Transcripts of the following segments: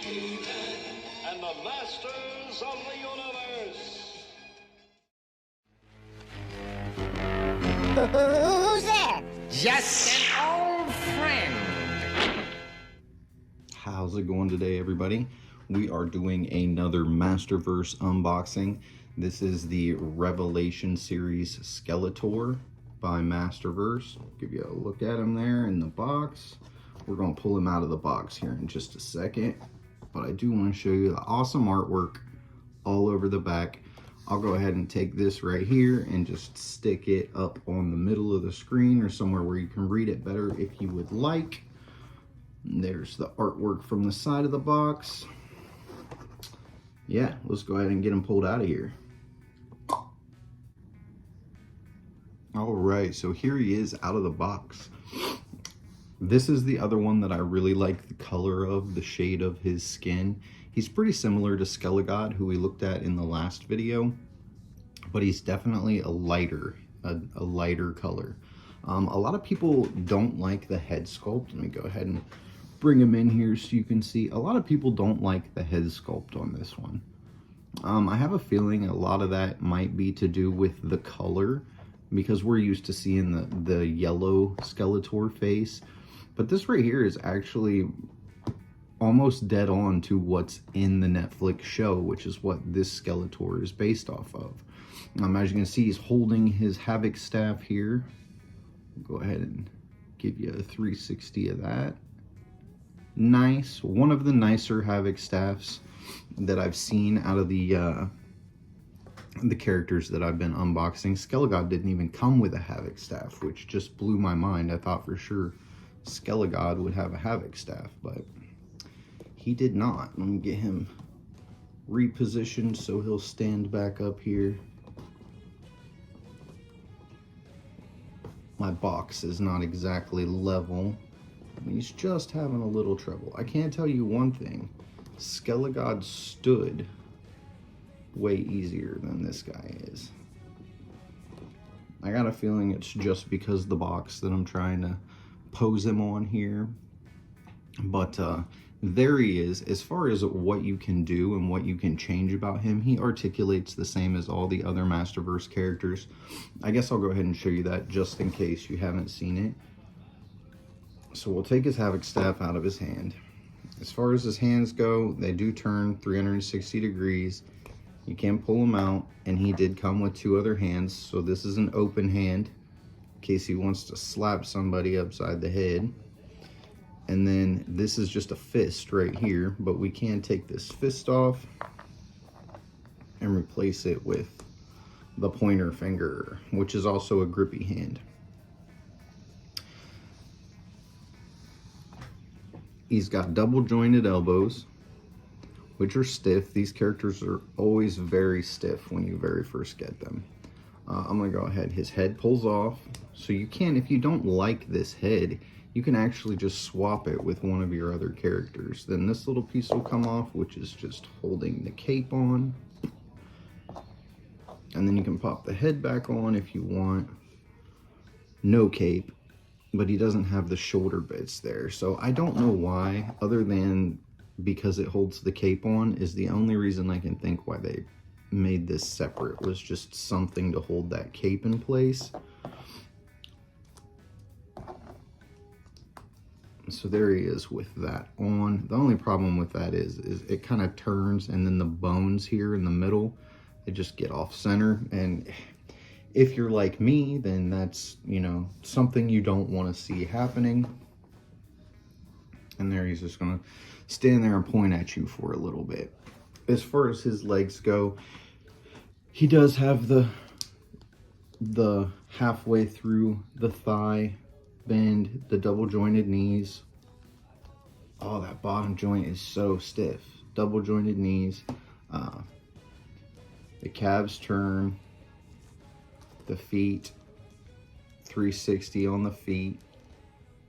and the Masters of the Universe. Who's that? Just an old friend. How's it going today, everybody? We are doing another Masterverse unboxing. This is the Revelation series Skeletor by Masterverse. I'll give you a look at him there in the box. We're going to pull him out of the box here in just a second, but I do want to show you the awesome artwork all over the back. I'll go ahead and take this right here and just stick it up on the middle of the screen or somewhere where you can read it better if you would like. And there's the artwork from the side of the box. Yeah, let's go ahead and get him pulled out of here. All right, so here he is out of the box. This is the other one that I really like the color of, the shade of his skin. He's pretty similar to Skelegod, who we looked at in the last video, but he's definitely a lighter color. A lot of people don't like the head sculpt. Let me go ahead and bring him in here so you can see. A lot of people don't like the head sculpt on this one. I have a feeling a lot of that might be to do with the color, because we're used to seeing the yellow Skeletor face. But this right here is actually almost dead on to what's in the Netflix show, which is what this Skeletor is based off of. As you can see, he's holding his Havoc staff here. Go ahead and give you a 360 of that. Nice. One of the nicer Havoc staffs that I've seen out of the characters that I've been unboxing. Skelegod didn't even come with a Havoc staff, which just blew my mind. I thought for sure Skelegod would have a Havoc staff, but he did not. Let me get him repositioned so he'll stand back up here. My box is not exactly level. He's just having a little trouble. I can't tell you one thing. Skelegod stood way easier than this guy is. I got a feeling it's just because the box that I'm trying to pose him on here. But there he is. As far as what you can do and what you can change about him, he articulates the same as all the other Masterverse characters. I guess I'll go ahead and show you that just in case you haven't seen it. So we'll take his Havoc staff out of his hand. As far as his hands go, they do turn 360 degrees. You can pull them out, and he did come with two other hands, so this is an open hand in case he wants to slap somebody upside the head. And then this is just a fist right here, but we can take this fist off and replace it with the pointer finger, which is also a grippy hand. He's got double jointed elbows, which are stiff. These characters are always very stiff when you very first get them. I'm gonna go ahead. His head pulls off, so you can, if you don't like this head, you can actually just swap it with one of your other characters. Then this little piece will come off, which is just holding the cape on. And then you can pop the head back on if you want. No cape, but he doesn't have the shoulder bits there. So I don't know why, other than because it holds the cape on, is the only reason I can think why they made this separate, was just something to hold that cape in place. So there he is with that on. The only problem with that is it kind of turns, and then the bones here in the middle, they just get off center. And if you're like me, then that's, you know, something you don't want to see happening. And there he's just gonna stand there and point at you for a little bit. As far as his legs go, he does have the halfway through the thigh bend, the double jointed knees. Oh, that bottom joint is so stiff. Double jointed knees. The calves turn. The feet, 360 on the feet,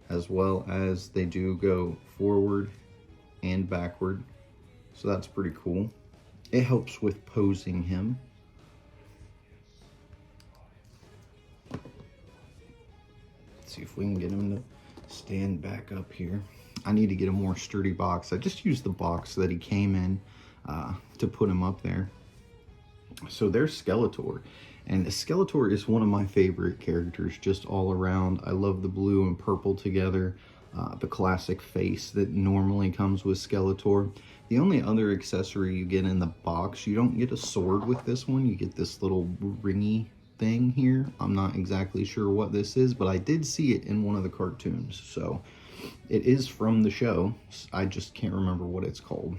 as well as they do go forward and backward. So that's pretty cool. It helps with posing him. Let's see if we can get him to stand back up here. I need to get a more sturdy box. I just used the box that he came in to put him up there. So there's Skeletor. And Skeletor is one of my favorite characters just all around. I love the blue and purple together. The classic face that normally comes with Skeletor. The only other accessory you get in the box, you don't get a sword with this one. You get this little ringy thing here. I'm not exactly sure what this is, but I did see it in one of the cartoons. So it is from the show. I just can't remember what it's called.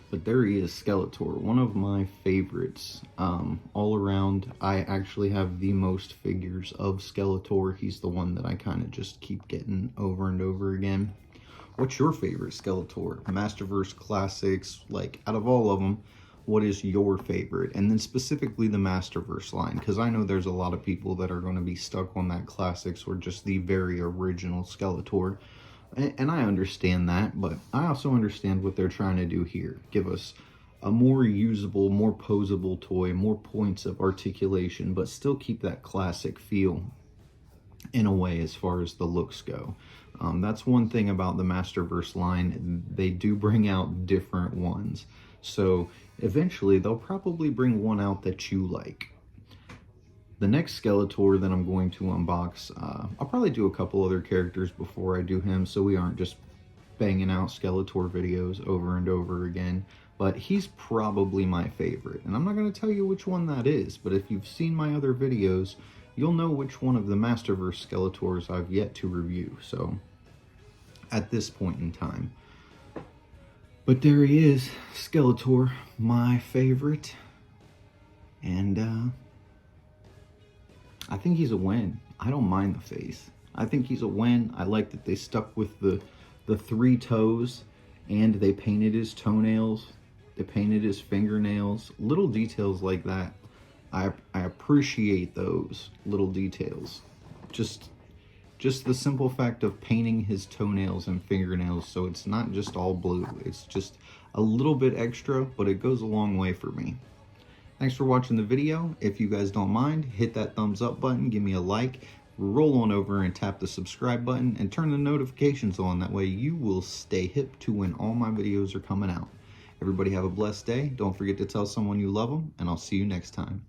But there he is, Skeletor, one of my favorites. All around, I actually have the most figures of Skeletor. He's the one that I kind of just keep getting over and over again. What's your favorite Skeletor? Masterverse Classics, like out of all of them, what is your favorite? And then specifically the Masterverse line, because I know there's a lot of people that are going to be stuck on that Classics or just the very original Skeletor. And I understand that, but I also understand what they're trying to do here. Give us a more usable, more posable toy, more points of articulation, but still keep that classic feel in a way as far as the looks go. That's one thing about the Masterverse line. They do bring out different ones. So eventually they'll probably bring one out that you like. The next Skeletor that I'm going to unbox, I'll probably do a couple other characters before I do him, so we aren't just banging out Skeletor videos over and over again. But he's probably my favorite, and I'm not going to tell you which one that is, but if you've seen my other videos, you'll know which one of the Masterverse Skeletors I've yet to review, so at this point in time. But there he is, Skeletor, my favorite, and I think he's a win. I don't mind the face. I think he's a win. I like that they stuck with the 3 toes, and they painted his toenails. They painted his fingernails. Little details like that. I appreciate those little details. Just the simple fact of painting his toenails and fingernails so it's not just all blue. It's just a little bit extra, but it goes a long way for me. Thanks for watching the video. If you guys don't mind, hit that thumbs up button, give me a like, roll on over and tap the subscribe button, and turn the notifications on. That way you will stay hip to when all my videos are coming out. Everybody have a blessed day. Don't forget to tell someone you love them, and I'll see you next time.